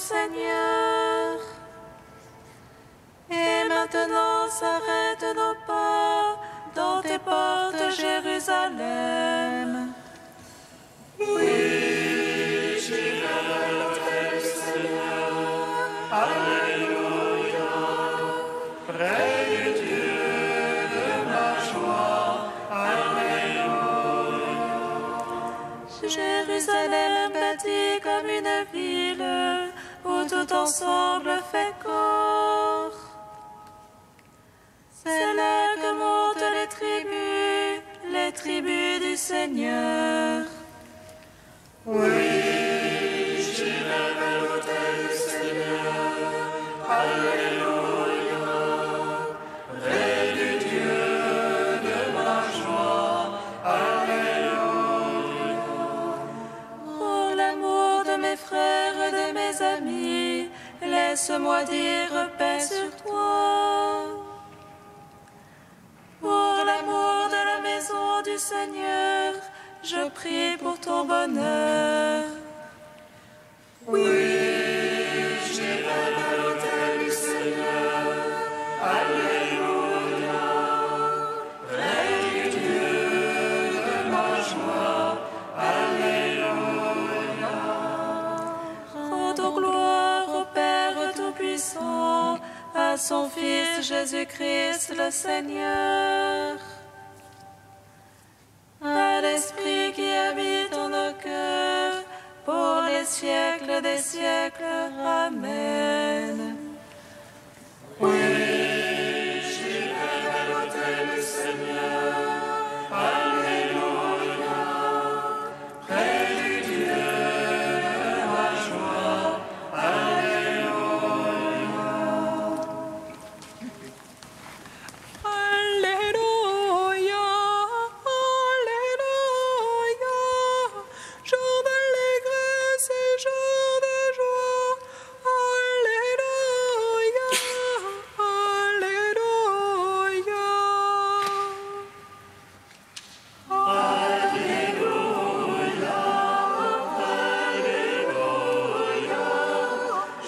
Seigneur. Et maintenant s'arrête nos pas dans tes portes, Jérusalem. Oui, j'irai à l'autel du Seigneur. Alléluia. Près du Dieu de ma joie. Alléluia. Jérusalem bâtie comme une ville où tout ensemble fait corps. C'est là que montent les tribus du Seigneur. Oui, j'irai à l'autel du Seigneur. Alléluia. Près du Dieu de ma joie. Alléluia. Pour l'amour de mes frères et de mes amis, laisse-moi dire paix sur toi. Pour l'amour de la maison du Seigneur, je prie pour ton bonheur. Oui, j'irai à l'autel du Seigneur. Alléluia. Près du Dieu de ma joie. Alléluia. Rendons gloire au Père Tout-Puissant, à son Fils Jésus-Christ le Seigneur, à l'Esprit qui habite en nos cœurs, pour les siècles des siècles. Amen. Oui, j'irai à l'autel du Seigneur. Alléluia. Près du Dieu de ma joie. Alléluia. Alléluia, Alléluia, jour d'allégresse et jour de joie. Alléluia, Alléluia.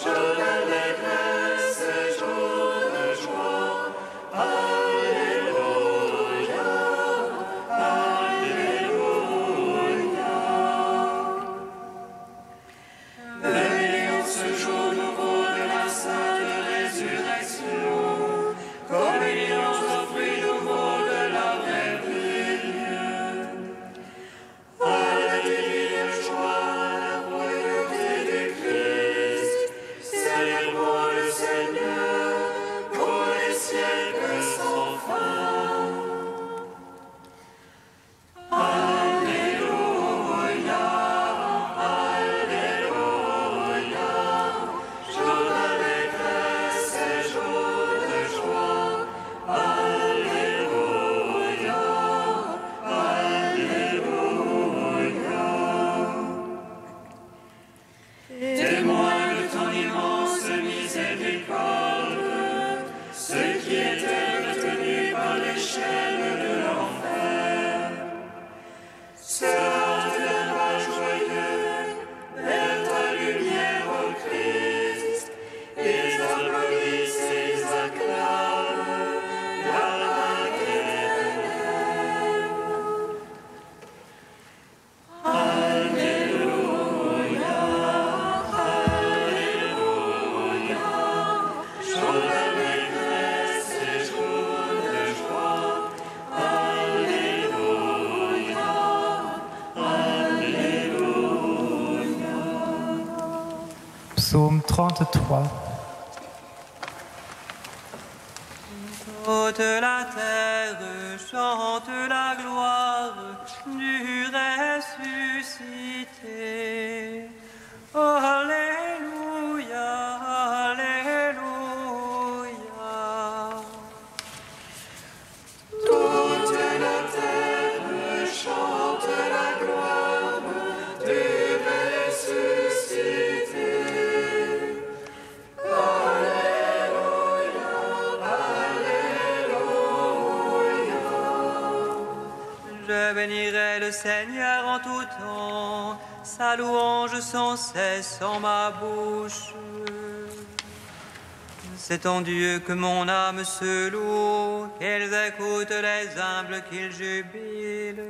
Jour d'allégresse et jour de joie. Alléluia. Alléluia. Veillons ce jour nouveau de la sainte résurrection, communions au fruit nouveau de la vraie vie. À la divine joie, la royauté du Christ, célébrons le Seigneur pour les siècles sans fin. Alléluia, Alléluia, jour d'allégresse et jour de joie. Alléluia, Alléluia. Témoins de ton immense miséricorde, ceux qui étaient retenus par les chaînes de l'enfer, se hâtent d'un pas joyeux vers ta lumière, ô Christ. Ils applaudissent et ils acclament la vague éternelle. Alléluia, Alléluia, jour d'allégresse et jour de joie. Alléluia, Alléluia. Psaume 33. Toute la terre chante la gloire du ressuscité. Alléluia, Alléluia. Toute la terre chante la gloire du ressuscité. Alléluia, Alléluia. Je Je bénirai le Seigneur en tout temps, sa louange sans cesse en ma bouche. C'est en Dieu que mon âme se loue, qu'elles écoutent les humbles qu'ils jubilent.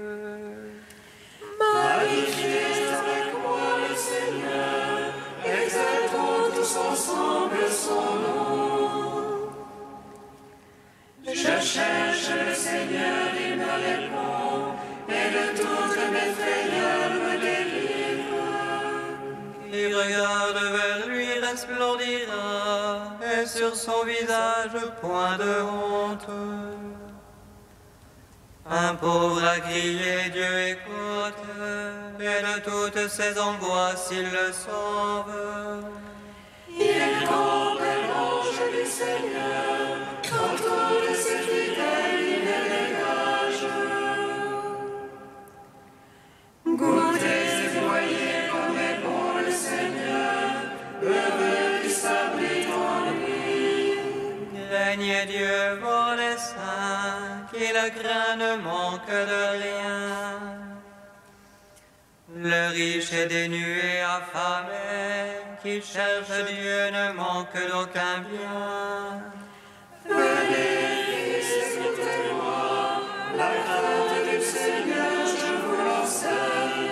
Magnifiez avec moi le Seigneur, exaltons tous ensemble son nom. Je cherche le Seigneur, il me répond, et de toutes mes frayeurs me délivre. Qui regarde vers lui resplendira, et sur son visage point de honte. Un pauvre a crié, Dieu écoute, et de toutes ses angoisses il le sauve. Il campe l'ange du Seigneur, autour de ses fidèles il les dégage. Goûtez et voyez comme est bon le Seigneur, heureux qui s'abrite en lui. Craignez Dieu, vous les saints, qui le craint ne manque de rien. Le riche est dénué, affamé, qui cherche Dieu ne manque d'aucun bien. Venez, fils, écoutez-moi, la crainte du Seigneur, je vous l'enseigne.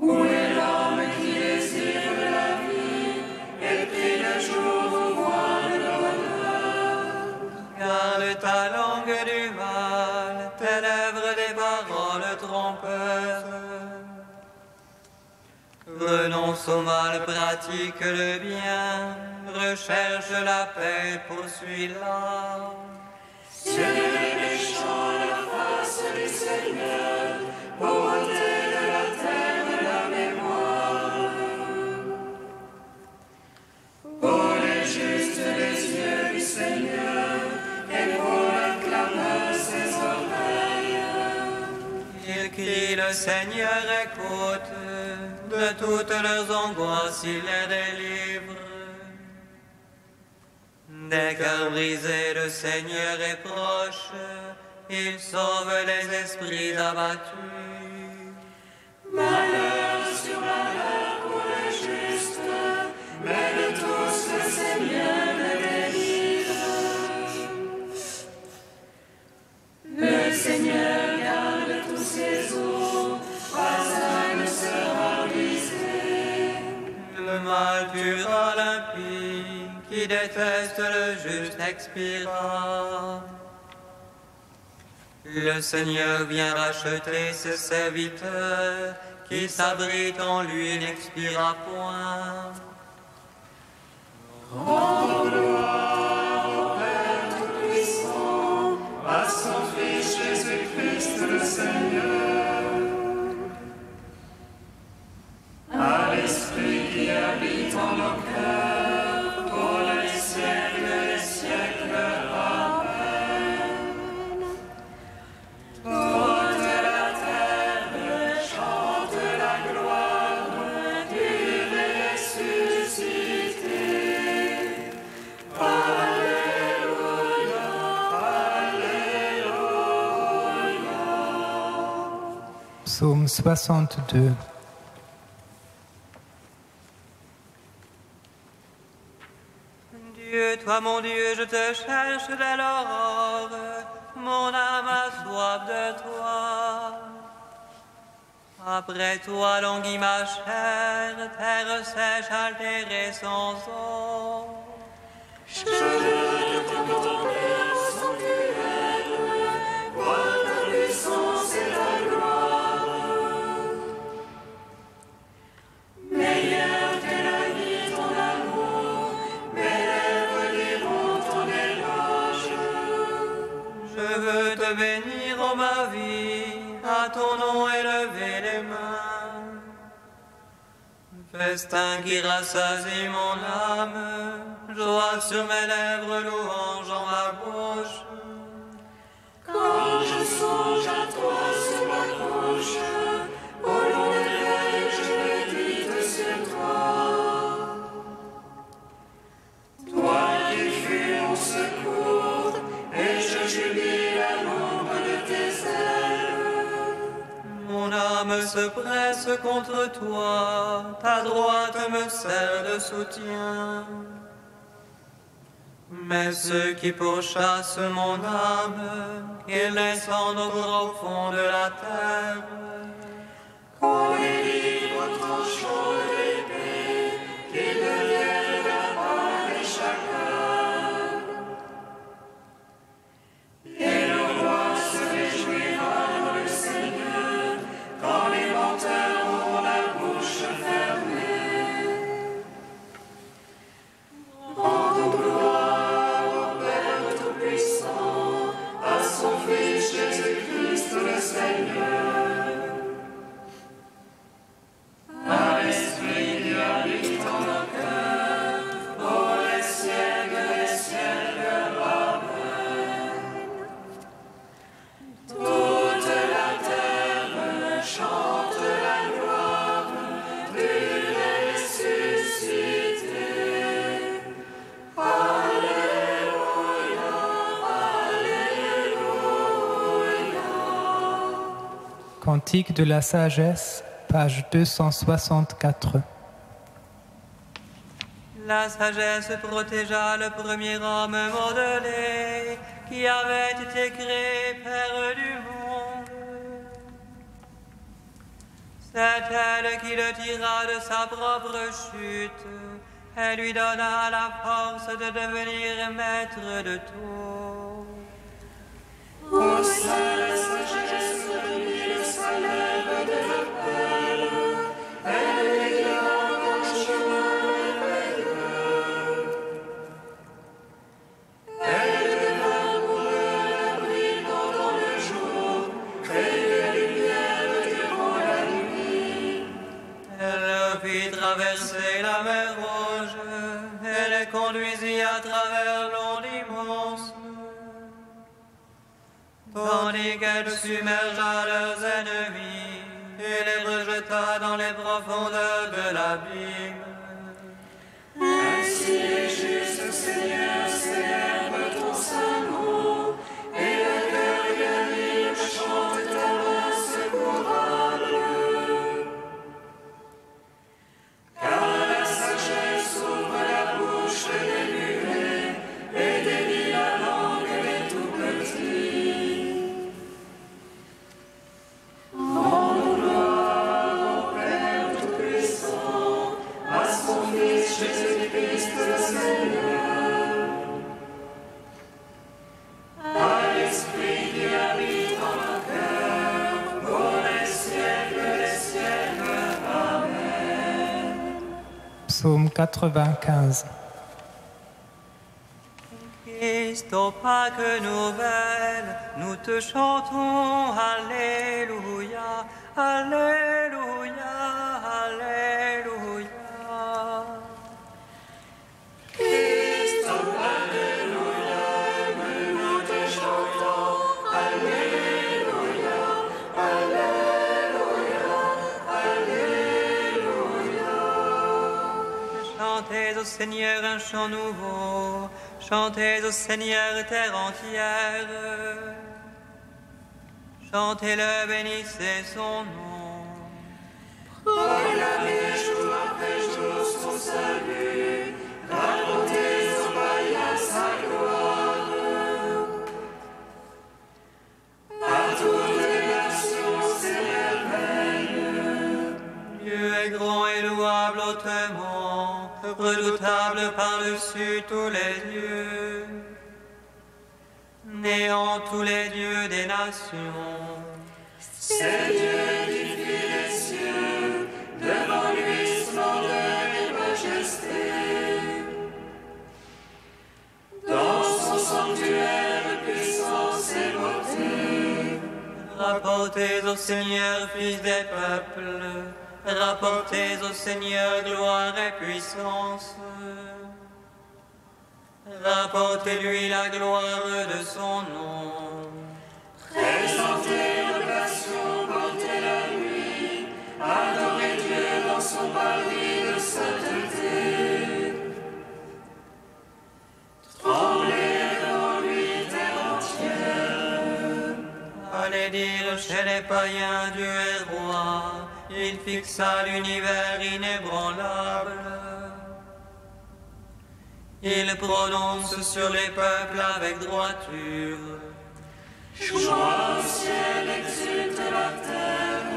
Où est l'homme qui désire la vie, et prie le jour où voir le bonheur? Garde ta langue du mal, tes lèvres des paroles trompeuses. Renonce au mal, pratique le bien, recherche la paix, poursuis-la. Sur les méchants la face du Seigneur, pour ôter de la terre la mémoire. Pour les justes les yeux du Seigneur, et pour la clameur ses oreilles. Ils crient, le Seigneur écoute, de toutes leurs angoisses il les délivre. Des cœurs brisés, le Seigneur est proche, il sauve les esprits abattus. Malheur sur malheur pour les justes, mais de tous le Seigneur les délivre. Le Seigneur garde tous ses eaux, pas un ne sera brisé. Le mal tuera l'impie, qui déteste le juste expira. Le Seigneur vient racheter ses serviteurs, qui s'abritent en lui n'expira point. Rendons gloire au Père Tout-Puissant, à son Fils Jésus-Christ le Seigneur, à l'Esprit qui habite en nos cœurs, pour les siècles des siècles. Amen. Toute la terre chante la gloire du ressuscité. Alléluia, Alléluia. Psaume 62. Dieu, toi mon Dieu, je te cherche dès l'aurore, mon âme a soif de toi. Après toi languit ma chair, terre sèche altérée sans eau. Je veux te contempler au sanctuaire, voir ta puissance et ta gloire. Meilleur que la vie, ton amour, mes lèvres diront ton éloge. Je veux te bénir, ô ma vie, à ton nom élever les mains. Festin qui rassasie mon âme, joie sur mes lèvres, louange en ma bouche. Quand je songe à toi sur ma couche, au long des veilles, je médite sur toi. Toi qui fus mon secours, et je jubile à l'ombre se presse contre toi, ta droite me sert de soutien. Mais ceux qui pourchassent mon âme, qu'ils descendent au profond de la terre. Qu'on les livre tranchant de l'épée, qu'ils deviennent la part des chacals. Et le roi se réjouira dans le Seigneur, quand les menteurs auront la bouche fermée. Rendons gloire au Père Tout-Puissant, à son Fils Jésus-Christ le Seigneur. À l'Esprit qui habite en nos cœurs, pour les siècles des siècles. Amen. Toute la terre chante la gloire du ressuscité. Alléluia, Alléluia. Cantique de la sagesse, page 264. La sagesse protégea le premier homme modelé qui avait été créé Père du monde. C'est elle qui le tira de sa propre chute et lui donna la force de devenir maître de tout. Au sein la sagesse de l'huile s'élève de la perle, elle éclate un chemin merveilleux. Elle devint pour eux l'abri pendant le jour et les lumières durant la nuit. Elle fit traverser la mer Rouge et les conduisit à travers l'onde immense. Tandis qu'elle submergea leurs ennemis et les rejeta dans les profondeurs de l'abîme. Ainsi les justes Seigneur célèbrent ton saint nom, et le cœur unanime chante ta main secourable. Car la sagesse ouvre la bouche des muets et délie la langue des tout petits. Rendons gloire au Père Tout-Puissant, à son Fils Jésus-Christ le Seigneur, à l'Esprit qui habite en nos cœurs, pour les siècles des siècles. Amen. Psaume 95. Christ, ô Pâques nouvelle, nous te chantons, Alléluia, Alléluia, Alléluia. Christ, Alléluia, nous te chantons, Alléluia, Alléluia, Alléluia. Chantez au Seigneur un chant nouveau, chantez au Seigneur terre entière. Chantez-le, bénissez son nom. Proclamez jour après jour son salut, racontez aux païens sa gloire. À toutes les nations c'est merveilleux. Dieu est grand et louable hautement, redoutable par-dessus tous les dieux. Néant tous les dieux des nations. C'est Dieu qui fit les cieux, devant lui splendeur et majesté. Dans son sanctuaire puissance et beauté. Rapportez au Seigneur, fils des peuples, rapportez au Seigneur gloire et puissance. Rapportez-lui la gloire de son nom. Présentez l'oblation, portez la nuit, adorez Dieu dans son parvis de sainteté. Tremblez devant lui, terre entière. Allez dire chez les païens Dieu est roi. Il fixa l'univers inébranlable. Il prononce sur les peuples avec droiture. Joie au ciel, exulte la terre,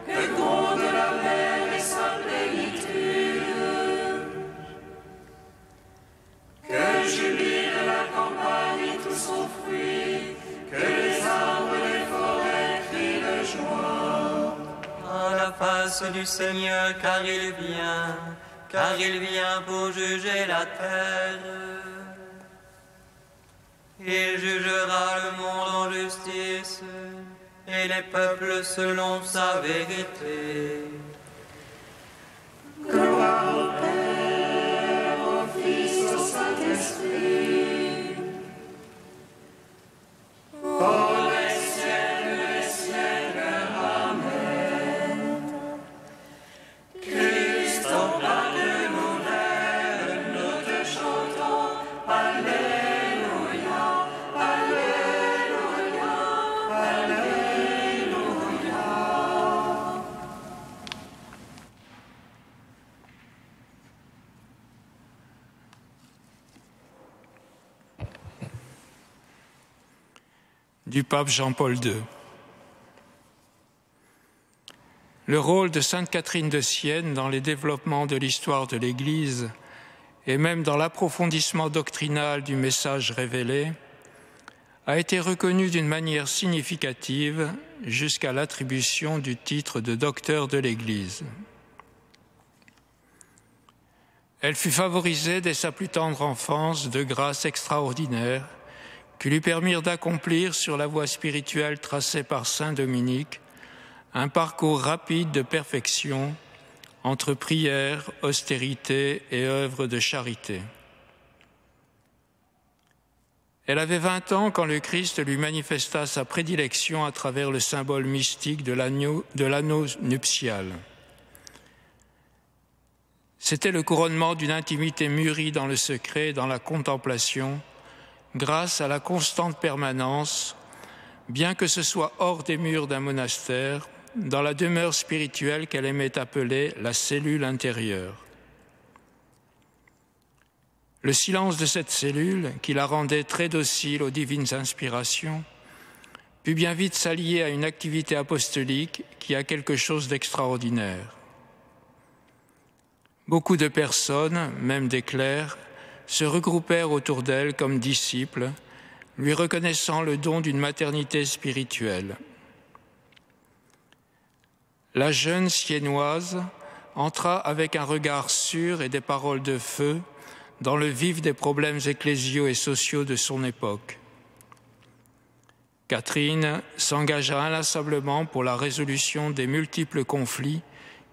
que gronde la mer et sa plénitude. Que jubile la campagne et tout son fruit, que les arbres et les forêts crient de joie. À la face du Seigneur, car il vient pour juger la terre. Il jugera le monde en justice et les peuples selon sa vérité. Gloire au Père, au Fils, au Saint-Esprit. Pour les siècles, Amen. Christ, au plat de nos lèvres, nous te chantons. Alléluia, Alléluia, Alléluia. Du pape Jean-Paul II. Le rôle de Sainte Catherine de Sienne dans les développements de l'histoire de l'Église et même dans l'approfondissement doctrinal du message révélé a été reconnu d'une manière significative jusqu'à l'attribution du titre de docteur de l'Église. Elle fut favorisée dès sa plus tendre enfance de grâces extraordinaires qui lui permirent d'accomplir sur la voie spirituelle tracée par saint Dominique un parcours rapide de perfection entre prière, austérité et œuvre de charité. Elle avait 20 ans quand le Christ lui manifesta sa prédilection à travers le symbole mystique de l'anneau nuptial. C'était le couronnement d'une intimité mûrie dans le secret et dans la contemplation, grâce à la constante permanence, bien que ce soit hors des murs d'un monastère, dans la demeure spirituelle qu'elle aimait appeler la cellule intérieure. Le silence de cette cellule, qui la rendait très docile aux divines inspirations, put bien vite s'allier à une activité apostolique qui a quelque chose d'extraordinaire. Beaucoup de personnes, même des clercs, se regroupèrent autour d'elle comme disciples, lui reconnaissant le don d'une maternité spirituelle. La jeune Siennoise entra avec un regard sûr et des paroles de feu dans le vif des problèmes ecclésiaux et sociaux de son époque. Catherine s'engagea inlassablement pour la résolution des multiples conflits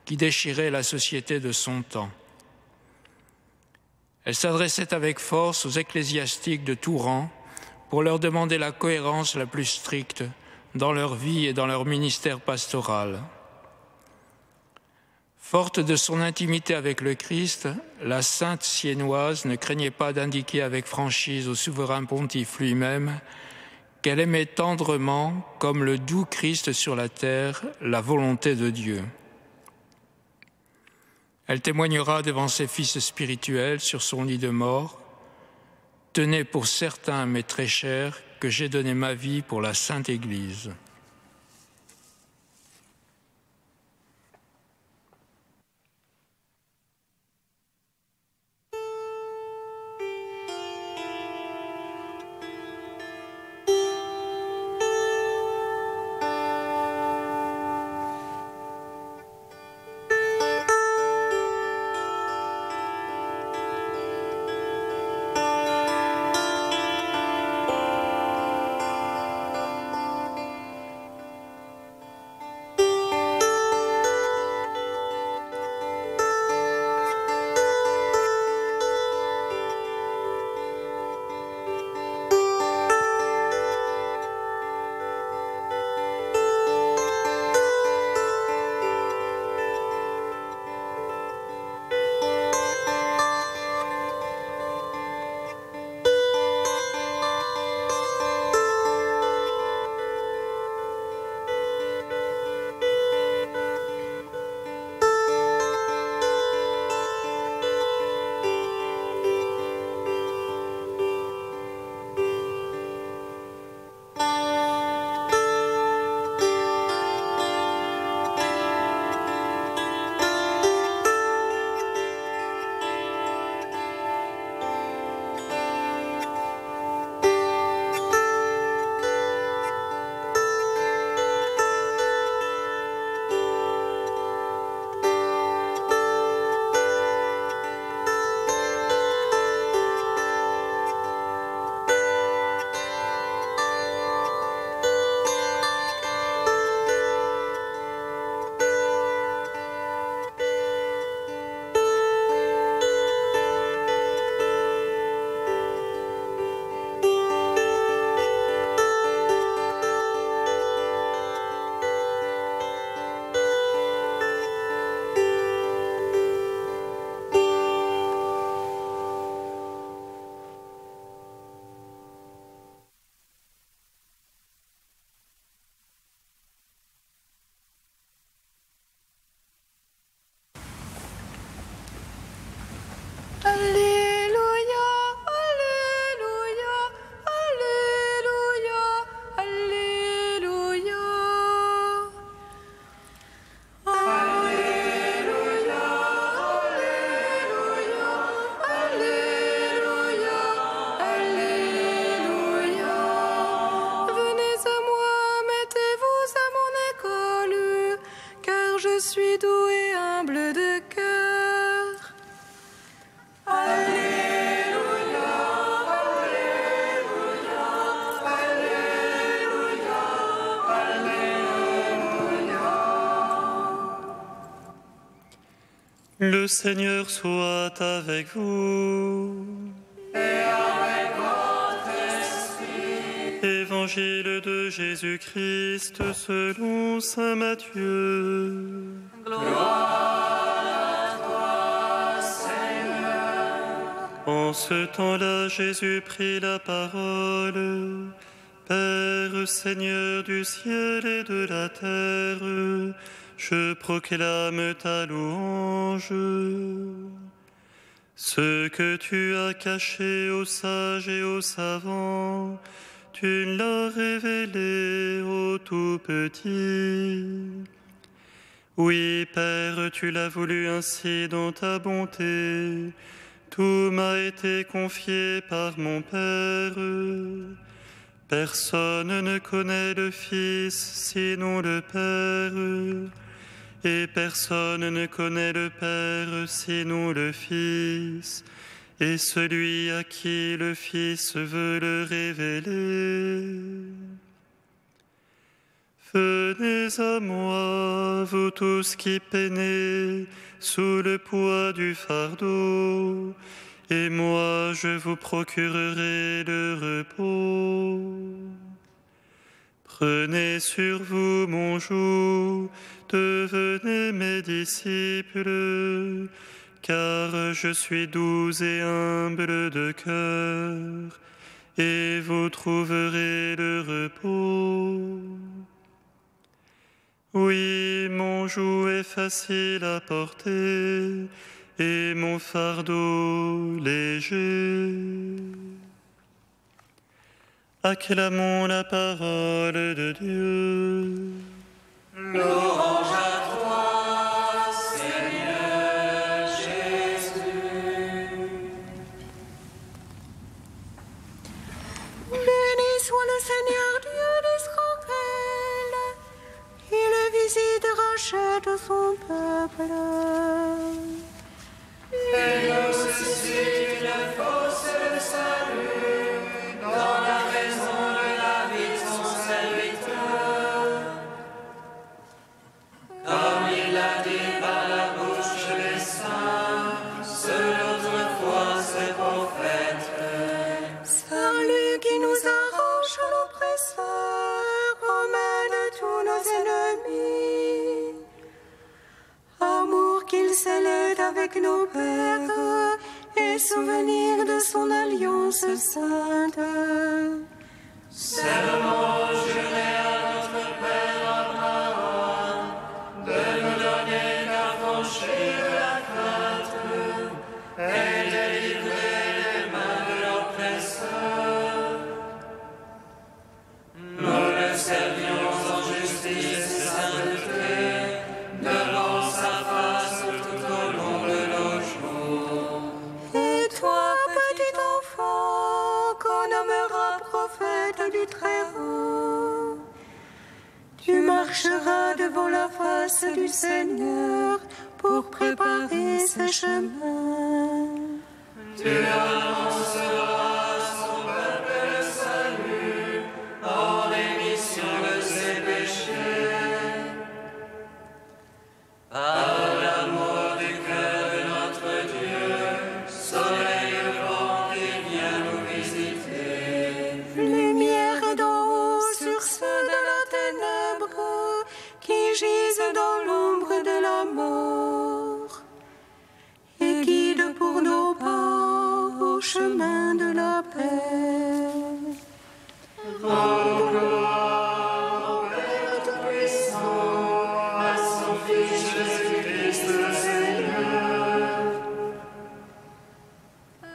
qui déchiraient la société de son temps. Elle s'adressait avec force aux ecclésiastiques de tout rang pour leur demander la cohérence la plus stricte dans leur vie et dans leur ministère pastoral. Forte de son intimité avec le Christ, la sainte Siennoise ne craignait pas d'indiquer avec franchise au souverain pontife lui-même qu'elle aimait tendrement, comme le doux Christ sur la terre, la volonté de Dieu. Elle témoignera devant ses fils spirituels sur son lit de mort « Tenez pour certain, mais très cher, que j'ai donné ma vie pour la Sainte Église. » Le Seigneur soit avec vous. Et avec votre esprit. Évangile de Jésus-Christ selon saint Matthieu. Gloire à toi, Seigneur. En ce temps-là, Jésus prit la parole. Père, Seigneur du ciel et de la terre, je proclame ta louange. Ce que tu as caché aux sages et aux savants, tu l'as révélé aux tout petits. Oui, Père, tu l'as voulu ainsi dans ta bonté. Tout m'a été confié par mon Père. Personne ne connaît le Fils sinon le Père, et personne ne connaît le Père sinon le Fils, et celui à qui le Fils veut le révéler. Venez à moi, vous tous qui peinez sous le poids du fardeau, et moi je vous procurerai le repos. Prenez sur vous mon joug, devenez mes disciples, car je suis doux et humble de cœur, et vous trouverez le repos. Oui, mon joug est facile à porter, et mon fardeau léger. Acclamons la parole de Dieu. Louange à toi, Seigneur Jésus. Béni soit le Seigneur Dieu d'Israël. Il visite et rachète son peuple. Et nous suscite une force de salut dans la maison de David, son serviteur. Comme il l'a dit par la bouche des saints, selon autrefois ses prophètes. Salut qui nous arrache à l'oppresseur, emmène tous nos ennemis. Amour qu'il scellait avec nos pères, et souvenir de son alliance sainte. Serment juré à notre Père Abraham, de nous donner d'affranchir la crainte et délivrer les mains de l'oppresseur. Nous le servions en justice et sainteté, devant sa face tout au long de nos jours. Et toi, petit enfant, qu'on nommera prophète du Très-Haut, tu marcheras devant la face du Seigneur pour préparer ses chemins. Tu annonceras son peuple le salut en rémission de ses péchés. Par l'amour du cœur de notre Dieu, soleil levant qui vient nous visiter. Lumière d'en haut sur ceux de la ténèbre qui gisent dans l'ombre de la mort, et guide pour nos pas au chemin de la paix. Rends gloire au Père Tout-Puissant, à son Fils Jésus-Christ le Seigneur,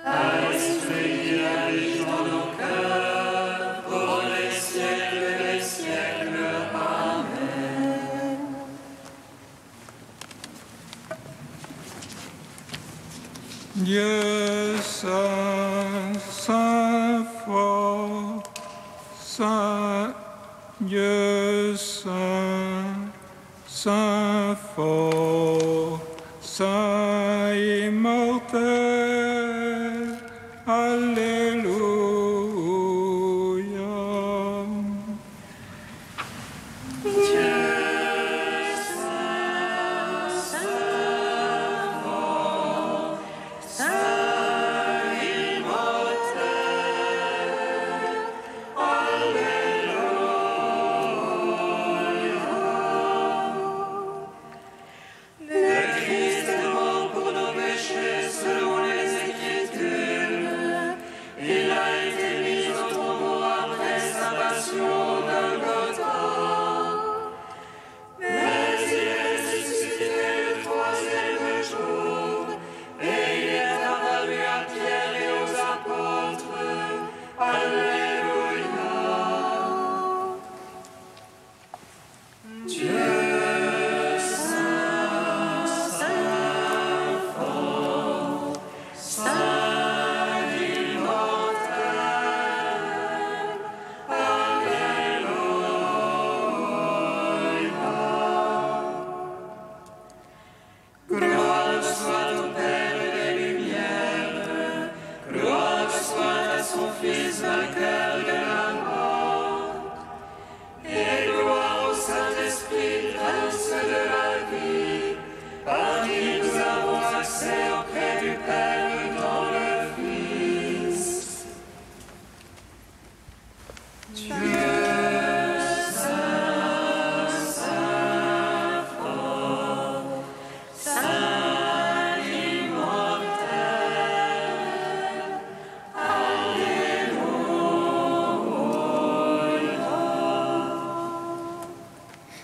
à l'Esprit qui habite dans nos cœurs, pour les siècles des siècles. Amen. Dieu saint, saint fort, saint, Dieu saint, saint fort, saint immortel, Alléluia. Dieu saint, saint,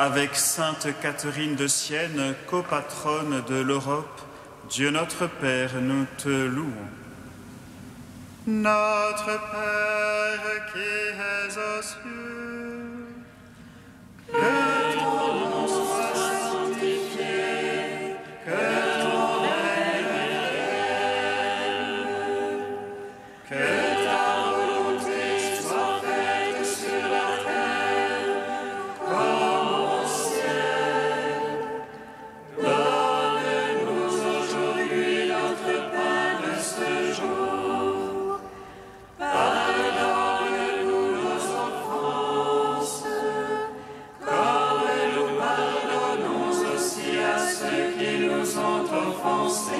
avec Sainte Catherine de Sienne, copatronne de l'Europe, Dieu notre Père, nous te louons. Notre Père qui es aux cieux, que ton nom soit sanctifié, que ton règne vienne, que ta volonté soit faite sur la terre comme au ciel. Donne-nous aujourd'hui notre pain de ce jour. Pardonne-nous nos offenses, comme nous pardonnons aussi à ceux qui nous ont offensés.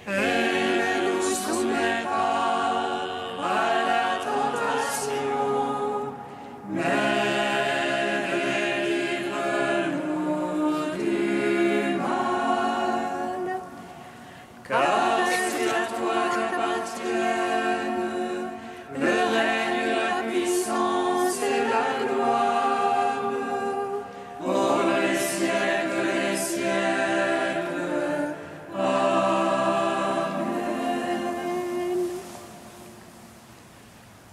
Et ne nous soumets pas à la tentation, mais délivre-nous du mal. Car c'est à toi qu'appartiennent le règne, la puissance et la gloire, pour les siècles des siècles. Amen.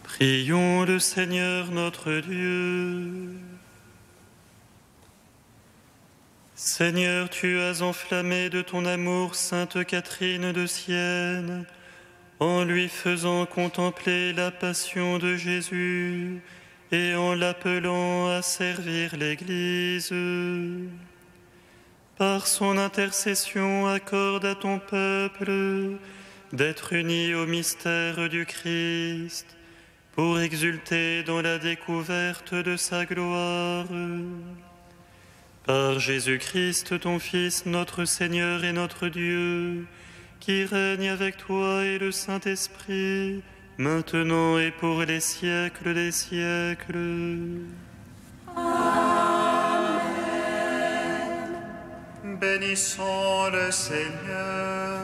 Prions le Seigneur notre Dieu. Seigneur, tu as enflammé de ton amour Sainte Catherine de Sienne, en lui faisant contempler la passion de Jésus et en l'appelant à servir l'Église. Par son intercession, accorde à ton peuple d'être uni au mystère du Christ, pour exulter dans la découverte de sa gloire. Par Jésus-Christ, ton Fils, notre Seigneur et notre Dieu, qui règne avec toi et le Saint-Esprit, maintenant et pour les siècles des siècles. Amen. Bénissons le Seigneur.